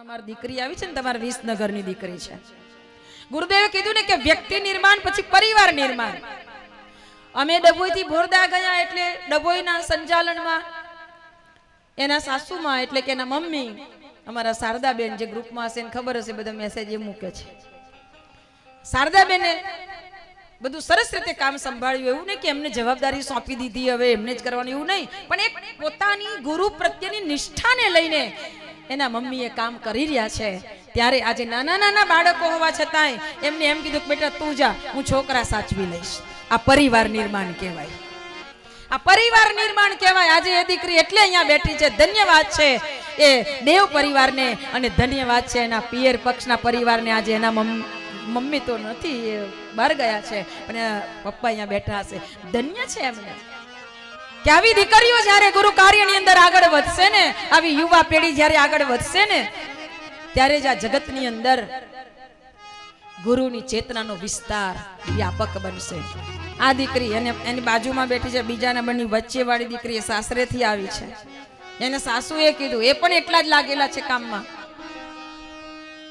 અમારી દીકરી આવી છે ને, તમારી વિસનગરની દીકરી છે. ગુરુદેવે કીધું ને કે વ્યક્તિ નિર્માણ પછી પરિવાર નિર્માણ. અમે ડભોઈથી ભોરદા ગયા એટલે ડભોઈના સંચાલનમાં એના સાસુમાં એટલે કે એના મમ્મી અમારા શારદાબેન જે ગ્રુપમાં હશે ને ખબર હશે, બધા મેસેજ એ મૂકે છે. શારદાબેને બધું સરસ રીતે કામ સંભાળ્યું. એવું નહીં કે એમને જવાબદારી સોંપી દીધી હવે એમને જ કરવાનું, એવું નહીં, પણ એક પોતાની ગુરુ પ્રત્યેની નિષ્ઠાને લઈને એના મમ્મી એ કામ કરી રહ્યા છે. ત્યારે આજે નાના નાના બાળકો હોવા છતાંય એમને એમ કીધું કે બેટા તું જા, હું છોકરા સાચવી લઈશ. આ પરિવાર નિર્માણ કહેવાય, આ પરિવાર નિર્માણ કહેવાય. આજે એ દીકરી એટલે અહીંયા બેઠી છે. ધન્યવાદ છે એ દેવ પરિવારને અને ધન્યવાદ છે એના પિયર પક્ષના પરિવારને. આજે એના મમ્મી તો નથી, એ બહાર ગયા છે, પણ પપ્પા અહીંયા બેઠા હશે. ધન્ય છે એમને કે આવી દીકરીઓ જ્યારે ગુરુ કાર્યની અંદર આગળ વધશે ને, આવી યુવા પેઢી જ્યારે આગળ વધશે ને, ત્યારે જ આ જગતની અંદર ગુરુની ચેતનાનો વિસ્તાર વ્યાપક બનશે. આ દીકરી અને એની બાજુમાં બેઠી છે, બીજા નંબરની વચ્ચે વાળી દીકરી એ સાસરેથી આવી છે. એને સાસુએ કીધું, એ પણ એટલા જ લાગેલા છે કામમાં,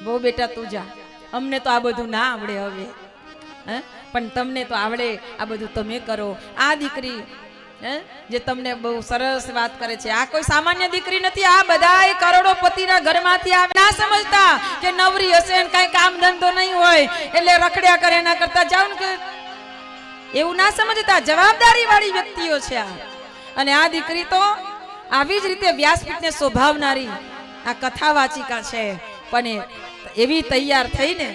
બહુ બેટા તું જા, અમને તો આ બધું ના આવડે હવે, પણ તમને તો આવડે, આ બધું તમે કરો. આ દીકરી જે તમને બહુ સરસ વાત કરે છે, આ કોઈ સામાન્ય દીકરી નથી. આ બધા કરોડોપતિના ઘરમાંથી આવે. ના સમજતા કે નવરી હશે ને કઈ કામ ધંધો નહીં હોય એટલે રખડ્યા કરે, એના કરતા જાવ ને કે એવું ના સમજતા. જવાબદારી વાળી વ્યક્તિઓ છે આ. અને આ દીકરી તો આવી જ રીતે વ્યાસપીઠને શોભાવનારી આ કથા વાચિકા છે. પણ એવી તૈયાર થઈને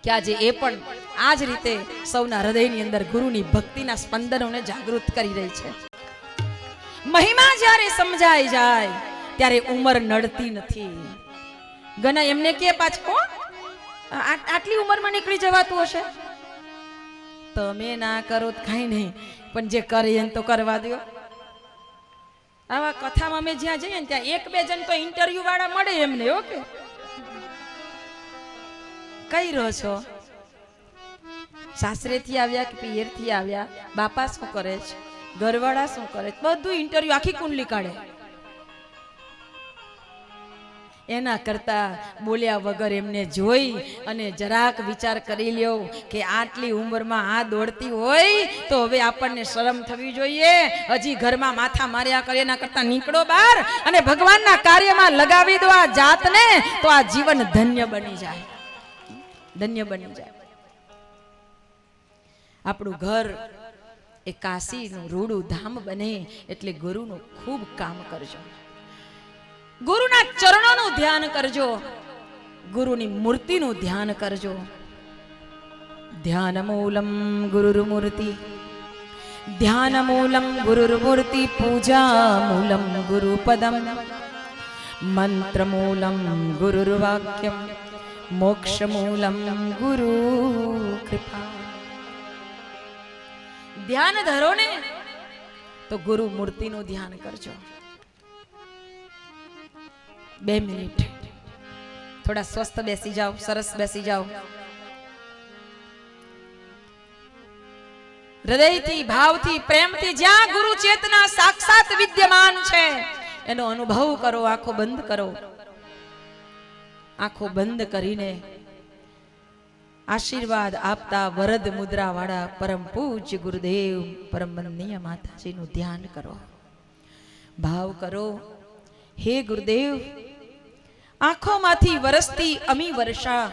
કે આજે એ પણ આ જ રીતે સૌના હૃદયની અંદર ગુરુની ભક્તિના સ્પંદનોને જાગૃત કરી રહી છે. મહિમા જ્યારે સમજાઈ જાય ત્યારે ઉંમર નડતી નથી. ઘણા એમને કે પાછો આટલી ઉંમરમાં નીકળી જવાતું હશે, તમે ના કરો કઈ નહીં, પણ જે કરે એને તો કરવા દો. આવા કથામાં અમે જ્યાં જઈએ ને ત્યાં એક બે જણ તો ઇન્ટરવ્યુ વાળા મળે એમને. ઓકે, કઈ રહો છો, સાસરેથી આવ્યા કે પિયરથી આવ્યા, બાપા શું કરે છે, ઘરવાળા શું કરે છે, બધું ઇન્ટરવ્યુ આખી કુંડલી કાઢે. એના કરતા બોલ્યા વગર એમને જોઈ અને જરાક વિચાર કરી લ્યો કે આટલી ઉંમરમાં આ દોડતી હોય તો હવે આપણને શરમ થવી જોઈએ. હજી ઘરમાં માથા માર્યા કરે, એના કરતા નીકળો બહાર અને ભગવાનના કાર્યમાં લગાવી દો આ જાતને, તો આ જીવન ધન્ય બની જાય, ધન્ય બની જાય. આપણું ઘર એ કાશીનું રૂડું ધામ બને એટલે ગુરુનું ખૂબ કામ કરજો, ગુરુના ચરણોનું ધ્યાન કરજો, ગુરુની મૂર્તિનું ધ્યાન કરજો. ધ્યાન મૂલમ ગુરુર્મૂર્તિ, ધ્યાન મૂલમ ગુરુર્મૂર્તિ, પૂજા મૂલમ ગુરુપદમ, મંત્ર મૂલમ ગુરુર્વાક્યમ, મોક્ષ મૂલમ ગુરુ કૃપા. ધ્યાન ધરો ને તો ગુરુ મૂર્તિનું ધ્યાન કરજો. 2 મિનિટ થોડા સ્વસ્થ બેસી જાઓ, સરસ બેસી જાઓ. હૃદયથી, ભાવથી, પ્રેમથી જ્યાં ગુરુ ચેતના સાક્ષાત વિદ્યમાન છે એનો અનુભવ કરો. આંખો બંધ કરો, આંખો બંધ કરીને આશીર્વાદ આપતા વરદ મુદ્રા વાળા પરમ પૂજ્ય ગુરુદેવ પરમ વંદનીય માતાજીનું ધ્યાન કરો, ભાવ કરો. હે ગુરુદેવ, આંખોમાંથી વરસતી અમી વર્ષા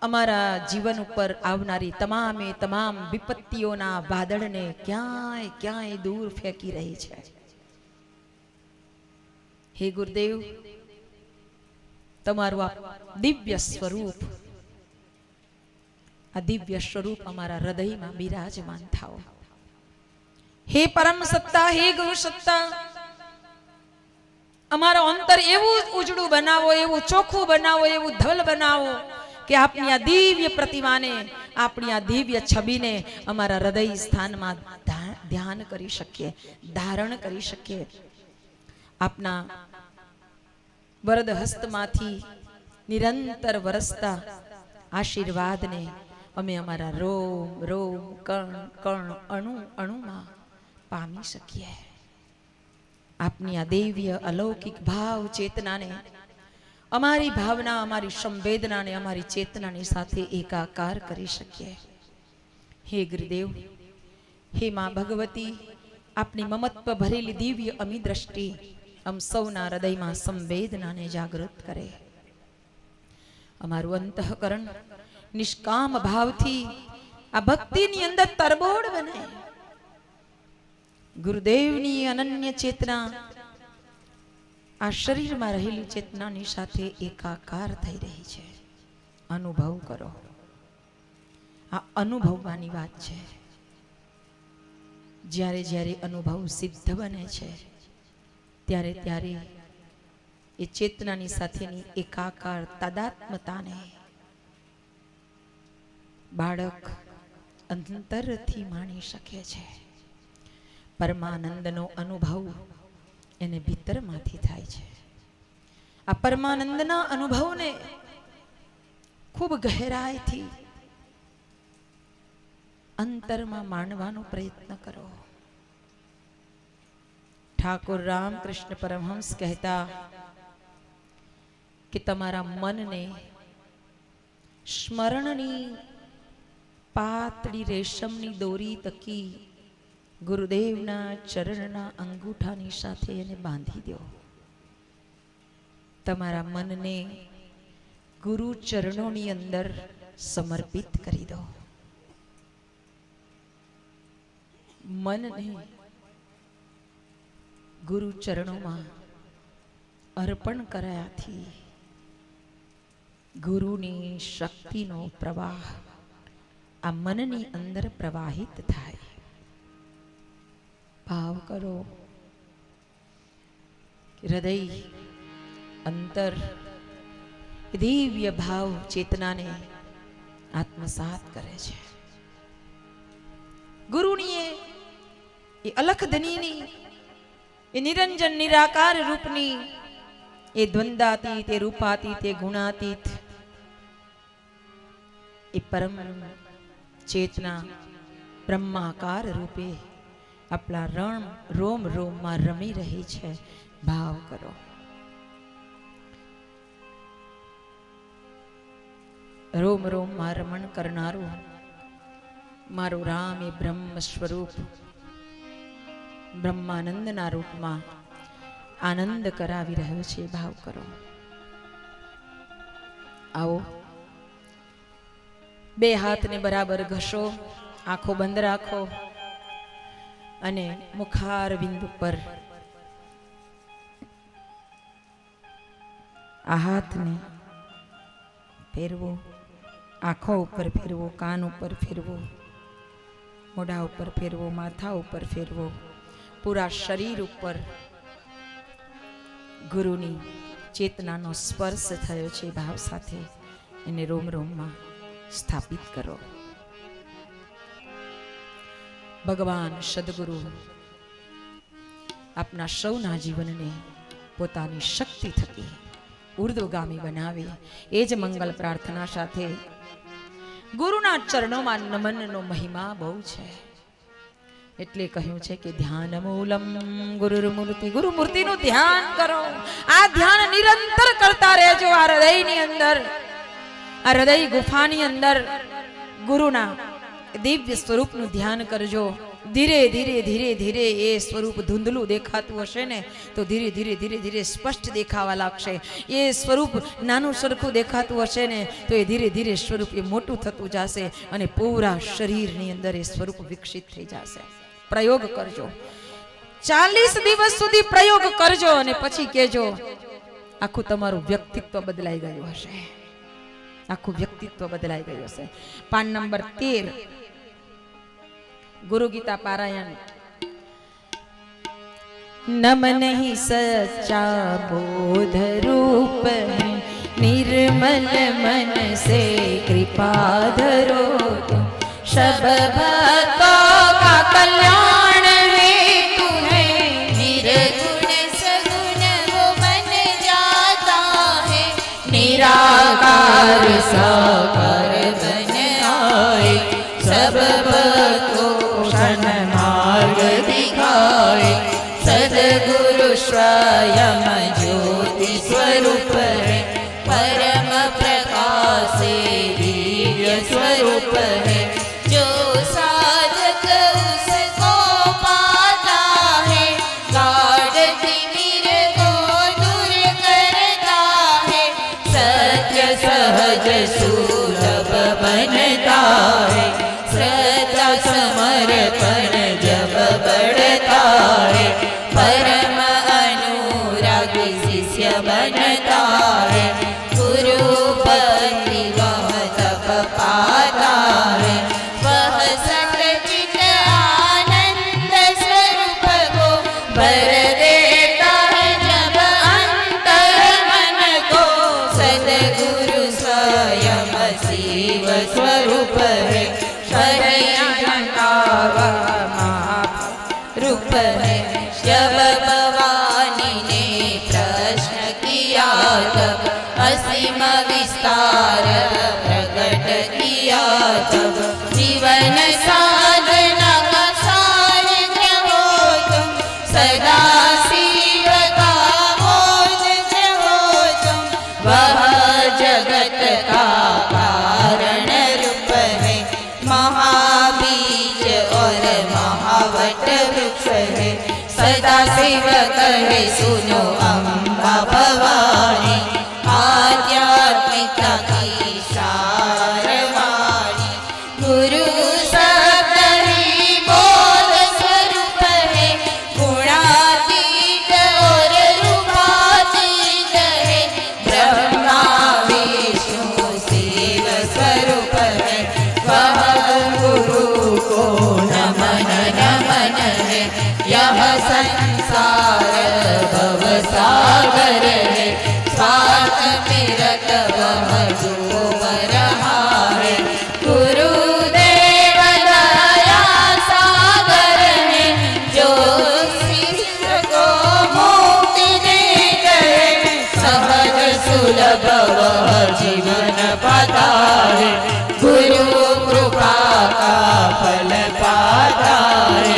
અમારા જીવન ઉપર આવનારી તમામે તમામ વિપત્તિઓના વાદળને ક્યાંય ક્યાંય દૂર ફેંકી રહી છે. હે ગુરુદેવ, તમારું આ દિવ્ય સ્વરૂપ, આ દિવ્ય સ્વરૂપ અમારા હૃદયમાં બિરાજમાન થાઓ. હે પરમ સત્તા, હે ગુરુ સત્તા, અમારું અંતર એવું ઉજળું બનાવો, એવું ચોખ્ખું બનાવો, એવું ધવલ બનાવો કે આપની આ દિવ્ય પ્રતિમાને, આપણી આ દિવ્ય છબીને અમારા હૃદય સ્થાનમાં ધ્યાન કરી શકીએ, ધારણ કરી શકીએ. આપના વરદ હસ્તમાંથી નિરંતર વરસતા આશીર્વાદને અમે અમારા રોમ રોમ, કણ કણ, અણુ અણુમાં પામી શકીએ. આપની આ દિવ્ય અલૌકિક ભાવ ચેતનાને અમારી ભાવના, અમારી સંવેદનાને, અમારી ચેતનાની સાથે એકાકાર કરી શકીએ. હે ગુરુદેવ, હે માં ભગવતી, આપની મમત્વ ભરેલી દિવ્ય અમી દ્રષ્ટિ અમ સૌના હૃદયમાં સંવેદનાને જાગૃત કરે. અમારું અંતઃકરણ નિષ્કામ ભાવથી આ ભક્તિની અંદર તરબોળ બને. ગુરુદેવની અનન્ય ચેતના આ શરીરમાં રહેલી ચેતનાની સાથે એકાકાર થઈ રહી છે. અનુભવ કરો. આ અનુભવવાની વાત છે. જ્યારે જ્યારે અનુભવ સિદ્ધ બને છે ત્યારે ત્યારે એ ચેતનાની સાથેની એકાકાર તાદાત્મ્યતાને બાળક અંતરથી માણી શકે છે. પરમાનંદનો અનુભવ એને ભીતરમાંથી થાય છે. આ પરમાનંદના અનુભવને ખૂબ ગહેરાઈથી અંતરમાં માણવાનો પ્રયત્ન કરો. ઠાકોર રામકૃષ્ણ પરમહંસ કહેતા કે તમારા મનને સ્મરણની પાતળી રેશમની દોરી તકી ગુરુદેવના ચરણના અંગૂઠાની સાથે એને બાંધી દો. તમારા મનને ગુરુ ચરણોની અંદર સમર્પિત કરી દો. મનને ગુરુ ચરણોમાં અર્પણ કર્યાથી ગુરુની શક્તિનો પ્રવાહ આ મનની અંદર પ્રવાહિત થાય. ભાવ કરો. હૃદય અંતર દિવ્ય ભાવ ચેતનાને આત્મસાત કરે છે. ગુરુની એ અલખ ધનીની એ નિરંજન નિરાકાર રૂપની એ દ્વંદાતીત, એ રૂપાતીત, એ ગુણાતીત એ પરમ ચેતના બ્રહ્માકાર રૂપે આપણા રોમ રોમમાં રમી રહી છે. ભાવ કરો. રોમ રોમમાં રમણ કરનારું મારું રામ એ બ્રહ્મ સ્વરૂપ બ્રહ્માનંદના રૂપમાં આનંદ કરાવી રહ્યો છે. ભાવ કરો. આવો, બે હાથને બરાબર ઘસો, આંખો બંધ રાખો અને મુખાર બિંદુ પર આ હાથને ફેરવો. આંખો ઉપર ફેરવો, કાન ઉપર ફેરવો, મોઢા ઉપર ફેરવો, માથા ઉપર ફેરવો. પૂરા શરીર ઉપર ગુરુની ચેતનાનો સ્પર્શ થયો છે. ભાવ સાથે એને રોમ રોમમાં સ્થાપિત કરો. ભગવાન સદગુરુ આપના સૌના જીવનને પોતાની શક્તિ થકી ઉર્ધ્વગામી બનાવે એ જ મંગલ પ્રાર્થના સાથે ગુરુના ચરણોમાં નમનનો મહિમા બહુ છે. એટલે કહ્યું છે કે ધ્યાન મૂલમ ગુરુર્મૂર્તિ. ગુરુ મૂર્તિનું ધ્યાન કરો. આ ધ્યાન નિરંતર કરતા રહેજો. આ હૃદયની અંદર, આ હૃદય ગુફાની અંદર ગુરુના દિવ્ય સ્વરૂપનું ધ્યાન કરજો. ધીરે ધીરે ધીરે ધીરે એ સ્વરૂપ ધૂંધલું દેખાતું હશે ને તો ધીરે ધીરે ધીરે ધીરે સ્પષ્ટ દેખાવા લાગશે. એ સ્વરૂપ નાનું સરખું દેખાતું હશે ને તો એ ધીરે ધીરે સ્વરૂપ એ મોટું થતું જશે અને પૂરા શરીરની અંદર એ સ્વરૂપ વિકસિત થઈ જશે. પ્રયોગ કરજો. 40 દિવસ સુધી પ્રયોગ કરજો અને પછી કહેજો આખું તમારું વ્યક્તિત્વ બદલાઈ ગયું હશે. આખું વ્યક્તિત્વ બદલાઈ ગયું હશે. પાન નંબર 13 गुरु गीता पारायण। नमन ही सच्चा बोध रूप है, निर्मल मन से कृपा धरो। सब भक्तों का कल्याण हेतु है, निर्गुण सगुण वो बन जाता है। निराकार साकार बन आए, सब भक्तों मार्ग दिखाए। सदगुरु स्वयं ज्योति स्वरूप है, सहज सुलभ बनता है, श्रद्धा समर्पण जब बढ़ता है, परम अनुरागी शिष्य बनता है, गुरु भक्ति वह तब पाता है, वह सच्चित आनंद स्वरूप को भर देता है जब अंतर मन को। सद्गुरु स्वयं शिव स्वरूप है, रूप है। जब भवानी ने प्रश्न किया तब असीम विस्तार प्रकट किया तब, जीवन साधना का सार हो तुम, सदा शिव का भोज हो तुम। वह जगत का कारण रूप है, महाबीज और महावट वृक्ष है। सदा शिव कहे सुनो अम्बा भवानी, आध्यात्मिकता की सारवाणी। गुरु शब्द ही बोध स्वरूप है, गुणातीत और रूपातीत है। ब्रह्मा विष्णु शिव स्वरूप है, वह गुरु को नमन नमन है। यह संसार भव सागर है, स्वार्थ में रत वह डूब रहा है। गुरुदेव दया सागर है, जो शिष्य को मुक्ति दे गए। सहज सुलभ वह जीवन पाता है, गुरु कृपा का फल पाता है।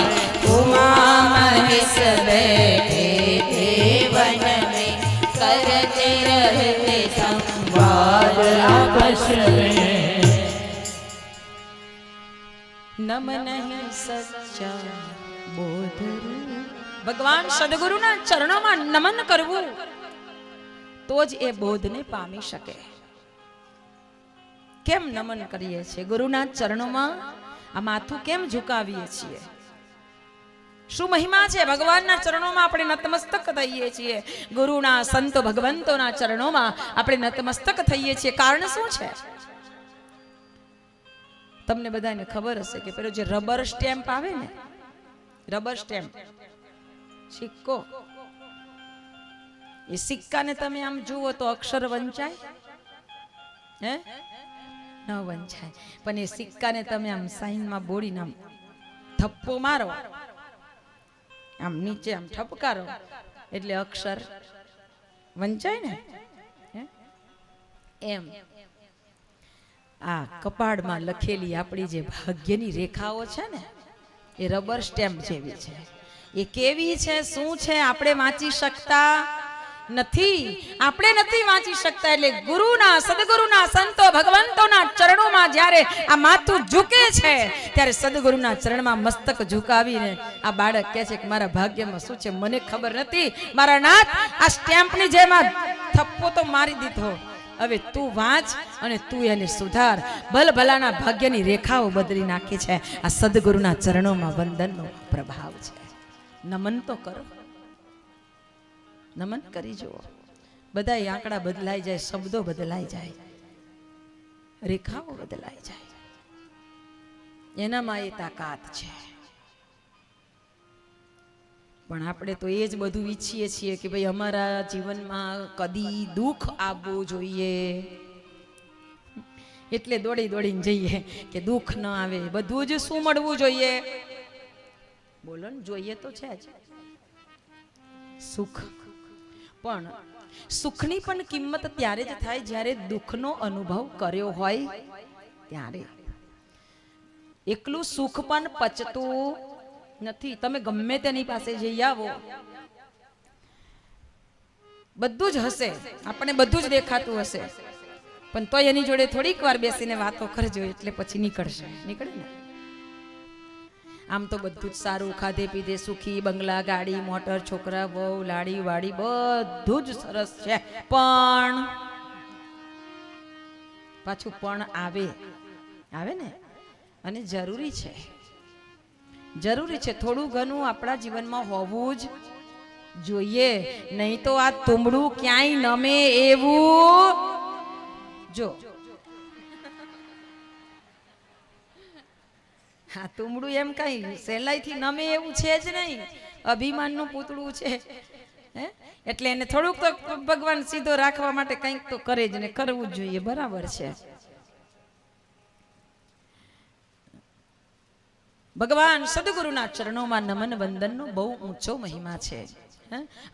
उमा महेश बैठे थे वन में, करते रहते संवाद आपस में। નમ નહીં સચ્ચા બોધ રૂપ. ભગવાન સદગુરુના ચરણોમાં નમન કરવું તો જ એ બોધને પામી શકે. કેમ નમન કરીએ છીએ ગુરુના ચરણોમાં? આ માથું કેમ ઝુકાવીએ છીએ? શું મહિમા છે ભગવાનના ચરણોમાં આપણે નતમસ્તક થઈએ છીએ? ગુરુના સંતો ભગવંતોના ચરણોમાં આપણે નતમસ્તક થઈએ છીએ. કારણ શું છે? તમને બધાને ખબર હશે કે પેલો જે રબર સ્ટેમ્પ આવે ને, રબર સ્ટેમ્પ સિક્કો, એ સિક્કાને તમે આમ જુઓ તો અક્ષર વંચાય? હે, ન વંચાય. પણ એ સિક્કાને તમે આમ સાઈનમાં બોડીને આમ થપ્પો મારો, આમ નીચે આમ ઠપકારો, એટલે અક્ષર વંચાય ને. એમ આ કપાળમાં લખેલી આપણી જે ભાગ્યની રેખાઓ છે ને, એ રબર સ્ટેમ્પ જેવી છે. એ કેવી છે, શું છે, આપણે વાંચી શકતા નથી. આપણે નથી વાંચી શકતા. એટલે ગુરુના સદગુરુના સંતો ભગવંતોના ચરણોમાં જ્યારે આ માથું ઝૂકે છે, ત્યારે સદગુરુના ચરણમાં મસ્તક ઝુકાવીને આ બાળક કહે છે કે મારા ભાગ્યમાં શું છે મને ખબર નથી. મારા નાથ, આ સ્ટેમ્પની જેમ આ થપ્પો તો મારી દીધો, હવે તું વાંચ અને તું એને સુધાર. ભલભલાના ભાગ્યની રેખાઓ બદલી નાખી છે. આ સદગુરુના ચરણોમાં વંદનનો પ્રભાવ છે. નમન તો કરો, નમન કરી જુઓ. બધા આંકડા બદલાઈ જાય, શબ્દો બદલાઈ જાય, રેખાઓ બદલાઈ જાય. એનામાં એ તાકાત છે. પણ આપણે તો એ જ બધું ઈચ્છીએ છીએ કે ભાઈ અમારા જીવનમાં કદી દુઃખ આવવું જોઈએ, એટલે દોડી દોડીને જઈએ કે દુઃખ ન આવે. બધું જ શું મળવું જોઈએ? બોલો ને, જોઈએ તો છે જ સુખ. પણ સુખની પણ કિંમત ત્યારે જ થાય જ્યારે દુઃખનો અનુભવ કર્યો હોય ત્યારે. એકલું સુખ પણ પચતું નથી. તમે ગમે તેની પાસે જઈ આવો, બધું જ હશે, આપણને બધું જ દેખાતું હશે, પણ તોય એની જોડે થોડીક વાર બેસીને વાતો કરજો એટલે પછી નીકળે ને. આમ તો બધું જ સારું, ખાધે પીધે સુખી, બંગલા, ગાડી, મોટર, છોકરા, વહુ, લાડી વાડી બધું જ સરસ છે, પણ પાછું પણ આવે ને, અને જરૂરી છે થોડું ઘણું આપણા જીવનમાં હોવું જ જોઈએ, નહીં તો આ તુંબડું ક્યાંય નમે એવું જો. હા, તુંબડું એમ કઈ સહેલાઈથી નમે એવું છે જ નહીં, અભિમાનનું પૂતળું છે. એટલે એને થોડુંક તો ભગવાન સીધો રાખવા માટે કંઈક તો કરે જ ને, કરવું જ જોઈએ. બરાબર છે. ભગવાન સદગુરુના ચરણોમાં નમન વંદનનો બહુ ઊંચો મહિમા છે.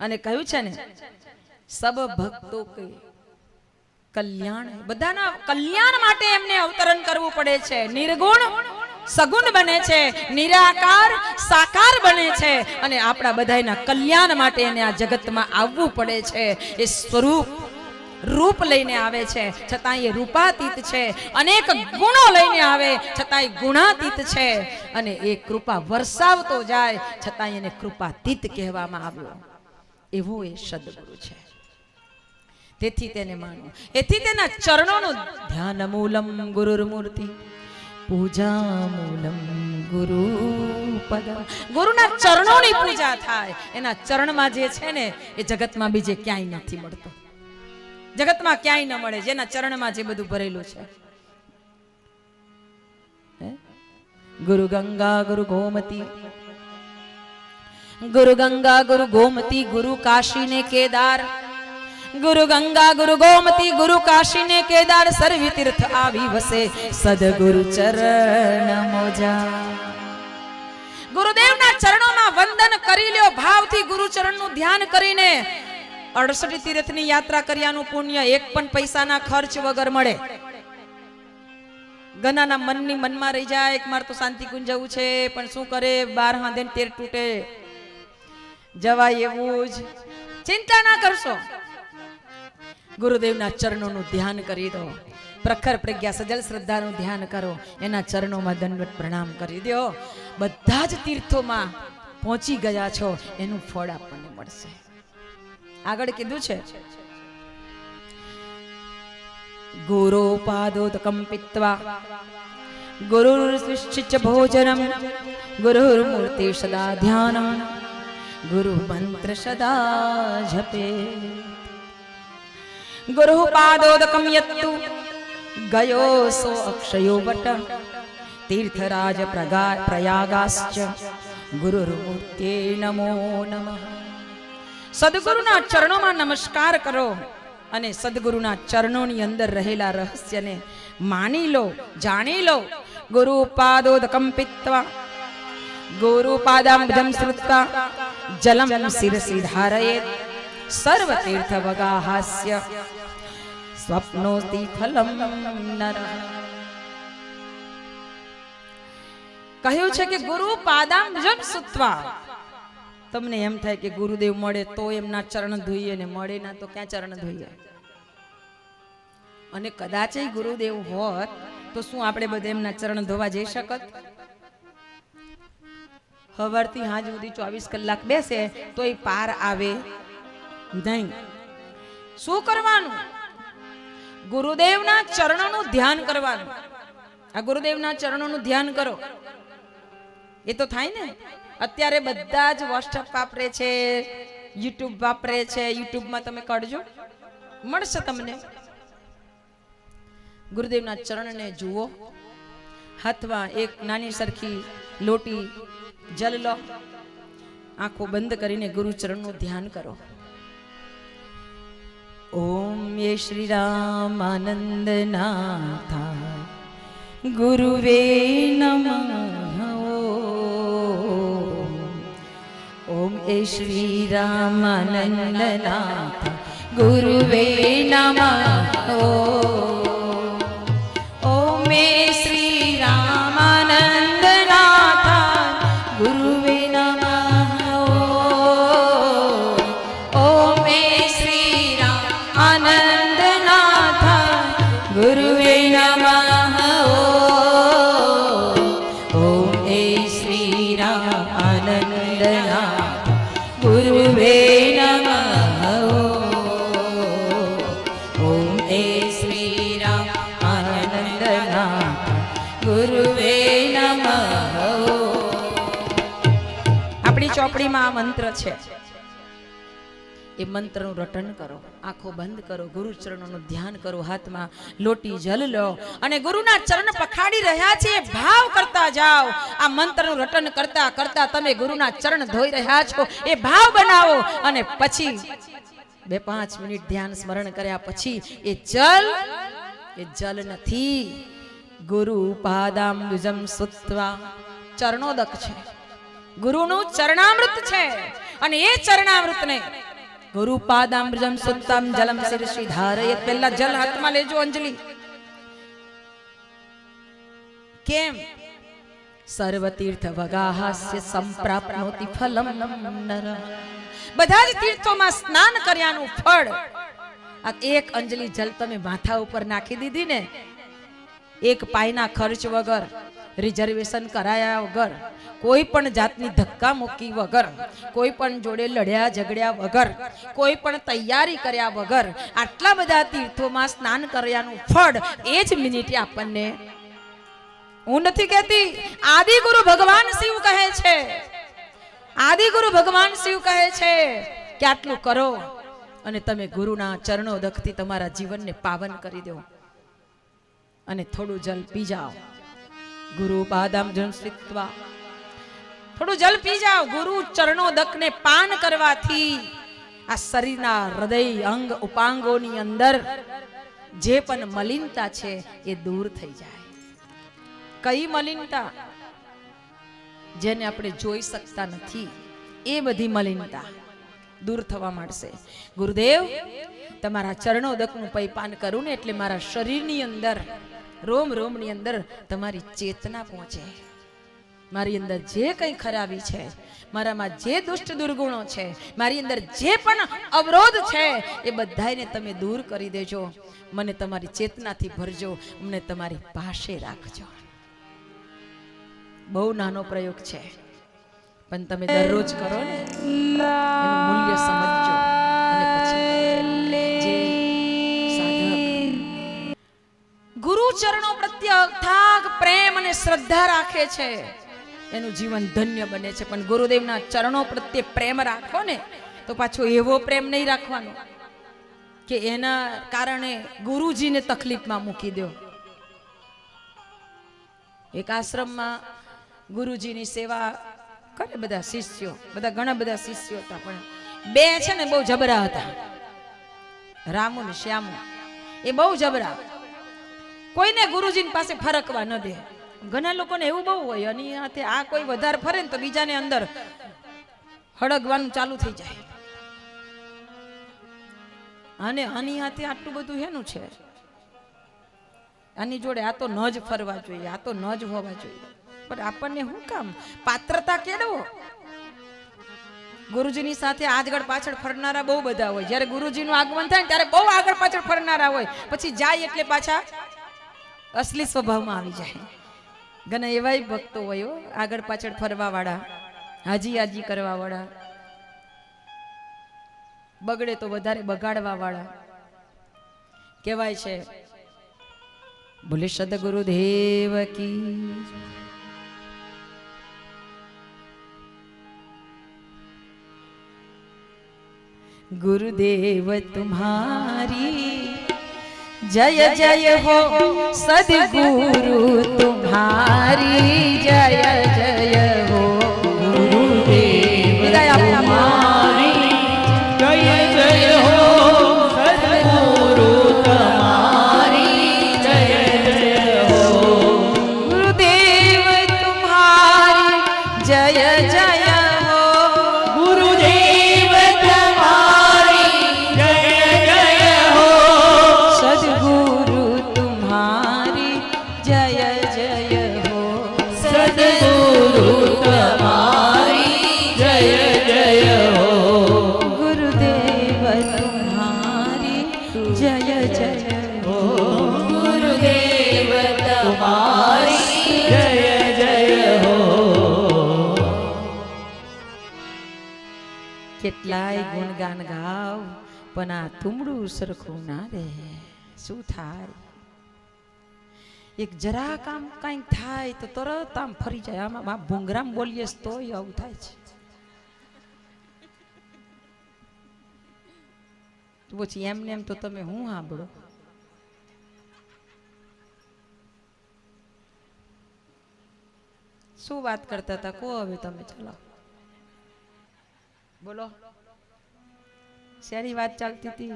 અને કહ્યું છે ને, સબ ભક્તો કે કલ્યાણ, બધાના કલ્યાણ માટે એમને અવતરણ કરવું પડે છે. નિર્ગુણ સગુણ બને છે, નિરાકાર સાકાર બને છે, અને આપણા બધાના કલ્યાણ માટે એને આ જગતમાં આવવું પડે છે. એ સ્વરૂપ રૂપ લઈને આવે છે, છતાં એ રૂપાતીત છે. અનેક ગુણો લઈને આવે, છતાં એ ગુણાતીત છે. અને એ કૃપા વરસાવતો જાય, છતાં એને કૃપાતીત કહેવામાં આવ્યો. એવો એ સદગુરુ છે. તેથી તેને માનો, એથી તેના ચરણોનું ધ્યાન મૂલમ ગુરુર્મૂર્તિ, પૂજા મૂલમ ગુરુ પદમ. ગુરુના ચરણોની પૂજા થાય. એના ચરણમાં જે છે ને, એ જગતમાં બીજે ક્યાંય નથી મળતો. જગતમાં ક્યાંય ન મળે જેના ચરણમાં જે બધું ભરેલું છે. ગુરુ ગંગા ગુરુ ગોમતી, ગુરુ ગંગા ગુરુ ગોમતી, ગુરુ કાશી ને કેદાર. ગુરુ ગંગા ગુરુ ગોમતી, ગુરુ કાશી ને કેદાર, સર્વ તીર્થ આવી વસે સદગુરુ ચરણ મોજા. ગુરુદેવના ચરણોમાં વંદન કરી લ્યો, ભાવથી ગુરુ ચરણનું ધ્યાન કરીને 68 તીર્થની યાત્રા કર્યાનું પુણ્ય એક પણ પૈસાના ખર્ચ વગર મળે. ગનાના મનની મનમાં રહી જાય કે મારે તો શાંતિ કુંજ જવું છે, પણ શું કરે, 12 હાંધે 13 તૂટે, જવાય એવું જ. ચિંતા ના કરશો, ગુરુદેવના ચરણોનું ધ્યાન કરી દો. પ્રખર પ્રજ્ઞા સજલ શ્રદ્ધાનું ધ્યાન કરો, એના ચરણોમાં દંડવત પ્રણામ કરી દો. બધા જ તીર્થોમાં પહોંચી ગયા છો, એનું ફળ આપણને મળશે. આગળ કીધું છે, ગુરુ પાદોદકં પિત્વા ગુરુર્વિશ્ચિચ ભોજનમ, ગુરુર્મૂર્તિ સદા ધ્યાનમ, ગુરુ મંત્ર સદા જપે. ગુરુ પાદોદકં યત્તુ ગયો સો અક્ષયો વટ, તીર્થરાજ પ્રયાગાશ્ચ ગુરુર્મૂર્તે નમો નમઃ. સદગુરુના ચરણોમાં નમસ્કાર કરો અને સદગુરુના ચરણોની અંદર રહેલા રહસ્યને માની લો, જાણી લો. ગુરુ પાદોદકં પિત્વા ગુરુ પાદાંબુજં શ્રુત્વા જલમ શિરસી ધારયેત, સર્વ તીર્થ વગાહાસ્ય સ્વપ્નોસ્તિ ફલમ નર. કહ્યું છે કે ગુરુ પાદાંબુજં શ્રુત્વા, તમને એમ થાય કે ગુરુદેવ મળે તો એમના ચરણ ધોઈએ, ને મળે ના તો ક્યાં ચરણ ધોઈએ. અને કદાચ ગુરુદેવ હોત તો શું આપણે બધા એમના ચરણ ધોવા જઈ શકત? સવારથી સાંજ સુધી 24 કલાક બેસે તો એ પાર આવે નહીં. શું કરવાનું? ગુરુદેવના ચરણોનું ધ્યાન કરવાનું. આ ગુરુદેવના ચરણોનું ધ્યાન કરો, એ તો થાય ને. અત્યારે બધા જ વોટ્સએપ વાપરે છે, યુટ્યુબ વાપરે છે. યુટ્યુબમાં તમે કાઢજો, મળશે તમને. ગુરુદેવના ચરણને જુઓ. હાથમાં એક નાની સરખી લોટી જલ લો, આંખો બંધ કરીને ગુરુ ચરણનું ધ્યાન કરો. ઓમ યે શ્રી રામ આનંદ નાથા ગુરુવે નમઃ. ઓમ એ શ્રી રામાનંદનાથ ગુરુવે નમઃ. ઓમ એ શ્રી રામાનંદનાથ ગુરુવે નમઃ. ઓમ એ શ્રી રામાનંદનાથ ગુરુવે નમઃ. ઓમ એ શ્રી રામાનંદનાથ ગુરુવે નમઃ. ઓમ એ શ્રી રામ ચોપડીમાં આ મંત્ર છે. એ મંત્રનું રટન કરો, આંખો બંધ કરો, ગુરુ ચરણોનું ધ્યાન કરો, હાથમાં લોટી જલ લો અને ગુરુના ચરણ પખાડી રહ્યા છે એ ભાવ કરતા જાઓ. આ મંત્રનું રટન કરતા કરતા તમે ગુરુના ચરણ ધોઈ રહ્યા છો એ ભાવ બનાવો અને પછી 2-5 મિનિટ ધ્યાન સ્મરણ કર્યા પછી એ જલ નથી, ગુરુ પાદાંબુજમ સુત્વા, ચરણોદક છે, ગુરુનું ચરણામૃત છે. અને એ ચરણામૃતને ગુરુ પાદાંબુજમ સુત્તમ જલમ શિરસી ધારયત, પહેલા જલ હાથમાં લેજો અંજલિ. કેમ? સર્વ તીર્થ વગાહાસ્ય સંપ્રાપ્નોતિ ફલમ નર. બધા જ તીર્થોમાં સ્નાન કર્યાનું ફળ. આ એક અંજલિ જલ તમે માથા ઉપર નાખી દીધી ને, એક પાયના ખર્ચ વગર, રિઝર્વેશન કરાયા વગર, કોઈ પણ જાતની ધક્કા મૂકી વગર, કોઈ પણ જોડે લડ્યા ઝઘડ્યા વગર, કોઈ પણ તૈયારી કર્યા વગર આટલા બધા તીર્થોમાં સ્નાન કર્યાનું ફળ એ જ મિનિટે આપણને. હું નથી કહેતી, આદિ ગુરુ ભગવાન શિવ કહે છે, આદિ ગુરુ ભગવાન શિવ કહે છે કે આટલું કરો અને તમે ગુરુના ચરણોદકથી તમારા જીવનને પાવન કરી દો. અને થોડું જલ પી જાઓ, ગુરુ પાદાંબુજમ સ્વિત્વા, થોડું જલ પી જાઓ. ગુરુ ચરણોદકને પાન કરવાથી આ શરીરના હૃદય અંગ ઉપાંગોની અંદર જે પણ મલિનતા છે એ દૂર થઈ જાય. કઈ મલિનતા? જેને આપણે જોઈ શકતા નથી એ બધી મલિનતા દૂર થવા માંડશે. ગુરુદેવ, તમારા ચરણોદકનું પૈપાન કરું ને એટલે મારા શરીરની અંદર, રોમ રોમની અંદર તમારી ચેતના પહોંચે. મારી અંદર જે કંઈ ખરાબી છે, મારામાં જે દુષ્ટ દુર્ગુણો છે, મારી અંદર જે પણ અવરોધ છે એ બધાને તમે દૂર કરી દેજો. મને તમારી ચેતનાથી ભરજો, મને તમારી પાસે રાખજો. બહુ નાનો પ્રયોગ છે, પણ તમે દરરોજ કરો ને એનું મૂલ્ય સમજજો. અને પછી જે સાધક ગુરુ ચરણો પ્રત્યે અથાગ પ્રેમ અને શ્રદ્ધા રાખે છે એનું જીવન ધન્ય બને છે. પણ ગુરુદેવના ચરણો પ્રત્યે પ્રેમ રાખો ને તો પાછો એવો પ્રેમ નહીં રાખવાનો કે એના કારણે ગુરુજીને તકલીફમાં મૂકી દો. એક આશ્રમમાં ગુરુજીની સેવા કરે બધા શિષ્યો, બધા ઘણા બધા શિષ્યો હતા, પણ 2 છે ને બહુ જબરા હતા, રામુ ને શ્યામુ. એ બહુ જબરા, કોઈને ગુરુજીની પાસે ફરકવા ન દે. ઘણા લોકોને એવું બહુ હોય, અને આ કોઈ વધારે ફરે ને તો બીજાને અંદર હળગવાનું ચાલુ થઈ જાય. અને આની હાથે આટલું બધું હેનું છે, આની જોડે આ તો ન જ ફરવા જોઈએ, આ તો ન જ હોવા જોઈએ. પણ આપણને શું કામ પાત્રતા કેળવો? ગુરુજીની સાથે આગળ પાછળ ફરનારા બહુ બધા હોય. જ્યારે ગુરુજીનું આગમન થાય ને ત્યારે બહુ આગળ પાછળ ફરનારા હોય, પછી જાય એટલે પાછા અસલી સ્વભાવમાં આવી જાય. ઘણા એવાય ભક્તો હોય આગળ પાછળ ફરવા વાળા, હાજી હાજી કરવા વાળા, બગડે તો વધારે બગાડવા વાળા. કહેવાય છે બોલે સદગુરુદેવ કી. गुरुदेव तुम्हारी जय जय हो, सदगुरु तुम्हारी जय जय हो. गुरुदेव तुम्हारी जय जय हो, सद्गुरु तुम्हारी जय जय हो. गुरुदेव तुम्हारी जय जय हो. गुरुदेव तुम्हारी जय जय हो, सद्गुरु तुम्हारी जय जय हो. सद्गुरु तुम्हारी जय जय हो. गुरुदेव तुम्हारी जय जय हो. गुरुदेव तुम्हारी जय जय हो. કેટલાય ગુણગાન ગાવ પણ આ તુમડું સરખું ના રે. શું થાય? એક જરા કામ કંઈક થાય તો તરત આમ ફરી જાય. આમાં ભૂંગરામ બોલીએ તોય આવું થાય છે. તો પછી એમને એમ તો તમે હું સાંભળો. શું વાત કરતા હતા કહો હવે તમે. ચલો બોલો, શેની વાત ચાલતી હતી?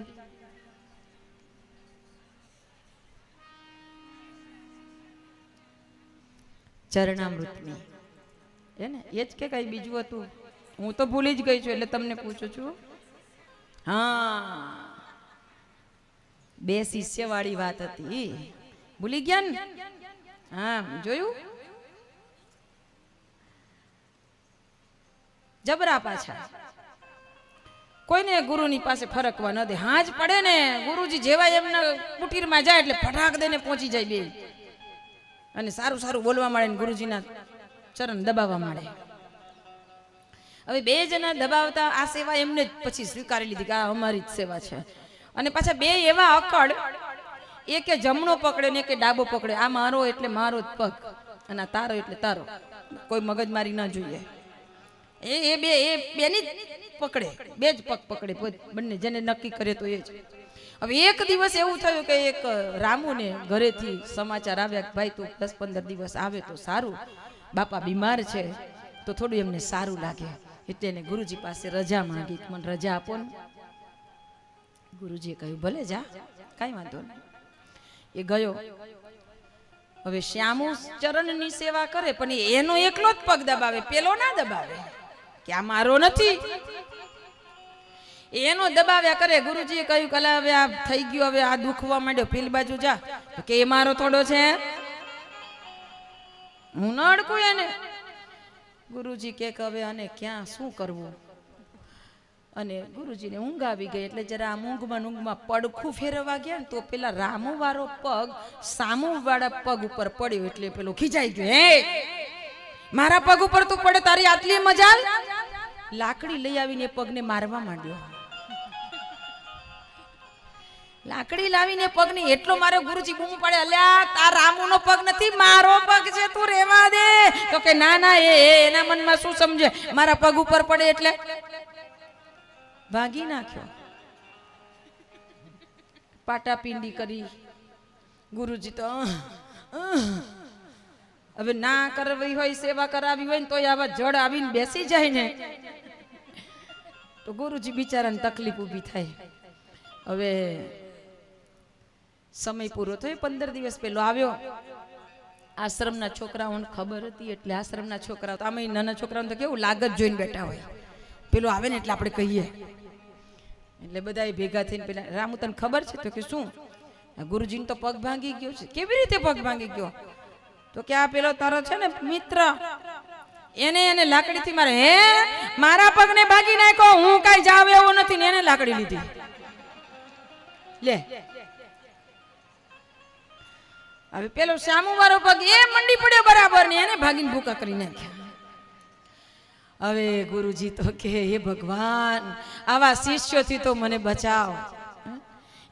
ચરણામૃતની હે ને, એ જ કે કઈ બીજું હતું? હું તો ભૂલી જ ગઈ છું એટલે તમને પૂછું છું. હા, 2 શિષ્ય વાળી વાત હતી, ભૂલી ગયા ને? હા, જોયું? જબરા પાછા, કોઈને ગુરુની પાસે ફરકવા ન દે. હાજ પડે ને ગુરુજી જેવા એમના કુટીરમાં જાય એટલે ફટાક દઈને પહોંચી જાય બે, અને સારું સારું બોલવા માંડે ને ગુરુજીના ચરણ દબાવવા માંડે. હવે 2 જણા દબાવતા આ સેવા એમને જ પછી સ્વીકારી લીધી કે આ અમારી જ સેવા છે. અને પાછા 2 એવા અકડ, એકે જમણો પકડે ને એકે ડાબો પકડે. આ મારો એટલે મારો જ પગ, અને આ તારો એટલે તારો, કોઈ મગજમારી ના જોઈએ. એ બેની જ પકડે, 2 જ પગ પકડે બંને, જેને નક્કી કરે તો એ જ. હવે એક દિવસ એવું થયું કે એક રામુને ઘરેથી સમાચાર આવ્યા કે ભાઈ તું 10-15 દિવસ આવે તો સારું, બાપા બીમાર છે તો થોડું એમને સારું લાગે. એટલે એને ગુરુજી પાસે રજા માંગી, મને રજા આપો ને. ગુરુજીએ કહ્યું ભલે જા, કાંઈ વાંધો નહીં. એ ગયો. હવે શ્યામુ ચરણની સેવા કરે પણ એનો એકલો જ પગ દબાવે, પેલો ના દબાવે કે આ મારો નથી, એનો દબાવ્યા કરે. ગુરુજીએ કહ્યું કે હવે આ થઈ ગયું, હવે આ દુખવા માંડ્યો, પેલી બાજુ જા. કે એ મારો થોડો છે, હું ન અડકું એને. ગુરુજી કે હવે આને ક્યાં શું કરવું? અને ગુરુજીને ઊંઘ આવી ગઈ એટલે જરા આમ ઊંઘમાં પડખું ફેરવવા ગયા ને તો પેલા રામુ વાળો પગ સામુ વાળા પગ ઉપર પડ્યો એટલે પેલો ખીજાઈ ગયો. હે, મારા પગ ઉપર તું પડે, તારી આટલી મજાલ? લાકડી લઈ આવીને પગને મારવા માંડ્યો. લાકડી લાવીને પગને એટલો મારો. ગુરુજી બૂમ પાડે, અલ્યા તાર રામુનો પગ નથી, મારો પગ છે, તું રેવા દે. તો કે ના ના, એના મનમાં શું સમજે, મારા પગ ઉપર પડે એટલે ભાગી નાખ્યો. પાટાપિંડી કરી. ગુરુજી તો હવે ના કરવી હોય, સેવા કરાવી હોય ને તોય આવા જડ આવીને બેસી જાય ને તો ગુરુજી બિચારાને તકલીફ ઊભી થાય. હવે સમય પૂરો થયો. 15 દિવસ પહેલો આવ્યો. આશ્રમના છોકરાઓને ખબર હતી એટલે આશ્રમના છોકરાઓ, આમે નાના છોકરાઓને તો કેવું લાગત જોઈને બેઠા હોય, પેલો આવે ને એટલે આપણે કહીએ એટલે બધા ભેગા થઈને પેલા, રામુ તને ખબર છે? તો કે શું? ગુરુજીનો તો પગ ભાંગી ગયો છે. કેવી રીતે પગ ભાંગી ગયો? તો કે આ પેલો તારો છે ને મિત્ર, એને લાકડીથી મારે. હે, મારા પગને ભાગી નાખ્યો, હું કાઈ જાવ એવો નથી ને એને લાકડી લીધી. લે, હવે પેલો શ્યામુ વાળો પગ એ મંડી પડ્યો બરાબર ને એને ભાગીને ભૂકા કરી નાખ્યા. હવે ગુરુજી તો કે હે ભગવાન, આવા શિષ્યોથી તો મને બચાવ.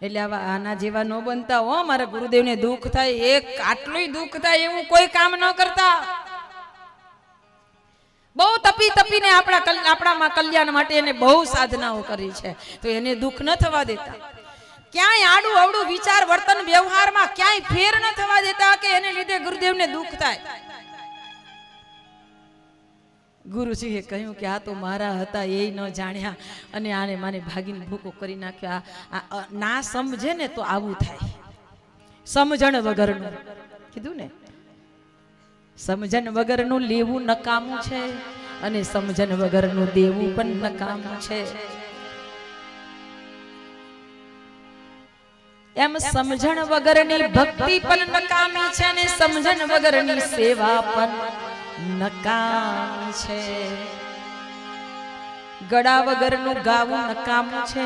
એટલે આવા આના જેવા ન બનતા હો. મારા ગુરુદેવને દુઃખ થાય, એક આટલું દુઃખ થાય એવું કોઈ કામ ન કરતા. બહુ તપી તપીને આપણામાં કલ્યાણ માટે એને બહુ સાધનાઓ કરી છે, તો એને દુઃખ ન થવા દેતા. ક્યાંય આડું અવડું વિચાર વર્તન વ્યવહારમાં ક્યાંય ફેર ન થવા દેતા કે એને લીધે ગુરુદેવને દુઃખ થાય. ગુરુજીએ કહ્યું કે આ તો મારા હતા, એ ન જાણ્યા અને આને માને ભાગીને ભૂકો કરી નાખ્યો. ના સમજે ને તો આવું થાય. સમજણ વગરનું કીધું ને, સમજણ વગરનું લેવું નકામું છે અને સમજણ વગરનું દેવું પણ નકામું છે. એમ સમજણ વગરની ભક્તિ પણ નકામી છે અને સમજણ વગરની સેવા પણ નકામી છે. ગળા વગરનું ગાવું નકામું છે